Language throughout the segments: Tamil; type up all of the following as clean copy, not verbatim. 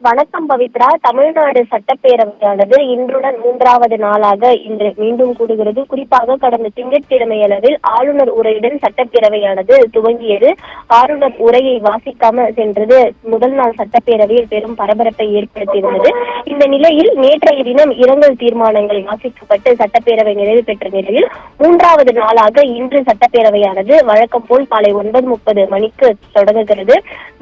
வணக்கம் பவித்ரா. தமிழ்நாடு சட்டப்பேரவையானது இன்றுடன் 3வது நாளாக இன்று மீண்டும் கூடுகிறது. குறிப்பாக கடந்த திங்கட்கிழமை அளவில் ஆளுநர் உரையுடன் சட்டப்பேரவையானது துவங்கியது. ஆளுநர் உரையை வாசிக்காமல் சென்றது முதல் நாள் சட்டப்பேரவையில் பெரும் பரபரப்பை ஏற்படுத்தியிருந்தது. இந்த நிலையில் நேற்றைய தினம் இரங்கல் தீர்மானங்கள் வாசிக்கப்பட்டு சட்டப்பேரவை நிறைவு பெற்ற நிலையில் 3வது நாளாக இன்று சட்டப்பேரவையானது வழக்கம் போல் காலை 9:30 மணிக்கு தொடங்குகிறது.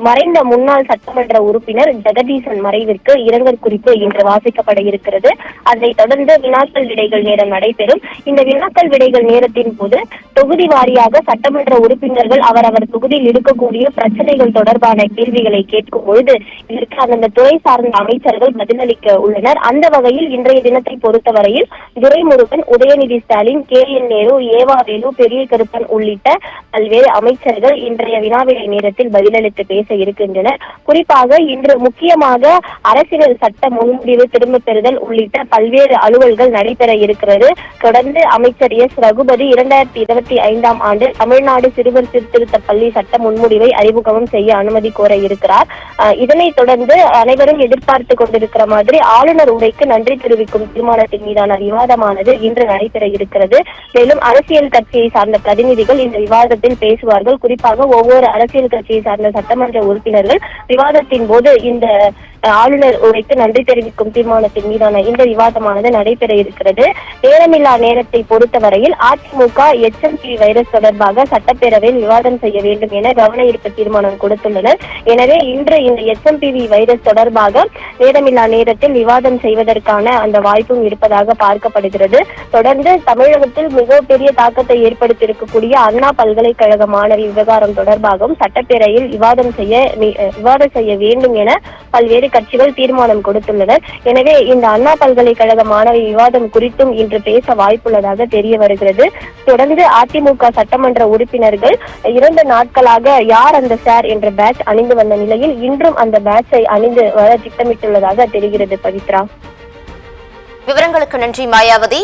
மறைந்த முன்னாள் சட்டமன்ற உறுப்பினர் ஜெகதீசன் மறைவிற்கு இரங்கல் குறிப்பு இன்று வாசிக்கப்பட இருக்கிறது. அதைத் தொடர்ந்து வினாக்கள் விடைகள் நேரம் நடைபெறும். இந்த வினாக்கள் விடைகள் நேரத்தின் போது தொகுதி வாரியாக சட்டமன்ற உறுப்பினர்கள் அவரவர் தொகுதியில் இருக்கக்கூடிய பிரச்சனைகள் தொடர்பான கேள்விகளை கேட்கும் பொழுது இதற்கு அந்தந்த துறை சார்ந்த அமைச்சர்கள் பதிலளிக்க உள்ளனர். அந்த வகையில் இன்றைய தினத்தை பொறுத்தவரையில் துரைமுருகன், உதயநிதி ஸ்டாலின், KN நேரு, ஏவாவேலு, பெரிய கருப்பன் உள்ளிட்ட பல்வேறு அமைச்சர்கள் இன்றைய வினாவிடை நேரத்தில் பதிலளித்து பேச இருக்கின்றனர். குறிப்பாக இன்று முக்கியமாக அரசியல் சட்ட முன்முடிவு திரும்ப பெறுதல் உள்ளிட்ட பல்வேறு அலுவல்கள் நடைபெற இருக்கிறது. தொடர்ந்து அமைச்சர் ரகுபதி 2025ஆம் ஆண்டு தமிழ்நாடு சிறுவர் சீர்திருத்த பள்ளி சட்ட முன்முடிவை அறிமுகம் செய்ய அனுமதி கோர இருக்கிறார். இதனைத் தொடர்ந்து அனைவரும் எதிர்பார்த்து கொண்டிருக்கிற மாதிரி ஆளுநர் உரைக்கு நன்றி தெரிவிக்கும் தீர்மானத்தின் மீதான விவாதமானது இன்று நடைபெற இருக்கிறது. மேலும் அரசியல் கட்சியை சார்ந்த பிரதிநிதிகள் இந்த விவாதத்தில் பேசுவார்கள். குறிப்பாக ஒவ்வொரு அரசியல் கட்சியை சார்ந்த சட்டமன்ற உறுப்பினர்கள் விவாதத்தின் போது இந்த ஆளுநர் உரைக்கு நன்றி தெரிவிக்கும் தீர்மானத்தின் மீதான இந்த விவாதமானது நடைபெற இருக்கிறது. நேரமில்லா நேரத்தை பொறுத்தவரையில் அதிமுக HMP வைரஸ் தொடர்பாக சட்டப்பேரவையில் விவாதம் செய்ய வேண்டும் என கவன ஈர்ப்பு தீர்மானம் கொடுத்துள்ளனர். எனவே இன்று இந்த HMPV வைரஸ் தொடர்பாக நேரமில்லா நேரத்தில் விவாதம் செய்வதற்கான அந்த வாய்ப்பும் இருப்பதாக பார்க்கப்படுகிறது. தொடர்ந்து தமிழகத்தில் மிகப்பெரிய தாக்கத்தை ஏற்படுத்தியிருக்கக்கூடிய அண்ணா பல்கலைக்கழக மாணவி விவகாரம் தொடர்பாகவும் சட்டப்பேரவையில் விவாதம் செய்ய வேண்டும் என பல்வேறு கட்சிகள் தீர்மானம் கொடுத்துள்ளனர். எனவே இந்த அண்ணா பல்கலைக்கழக மாணவி விவாதம் குறித்தும் இன்று பேச வாய்ப்புள்ளதாக தெரிய வருகிறது. தொடர்ந்து அதிமுக சட்டமன்ற உறுப்பினர்கள் 2 நாட்களாக யார் அந்த சார் என்ற பேட்ச் அணிந்து வந்த நிலையில் இன்றும் அந்த பேட்சை அணிந்து வர திட்டமிட்டுள்ளதாக தெரிகிறது. பவித்ரா, விவரங்களுக்கு நன்றி மாயாவதி.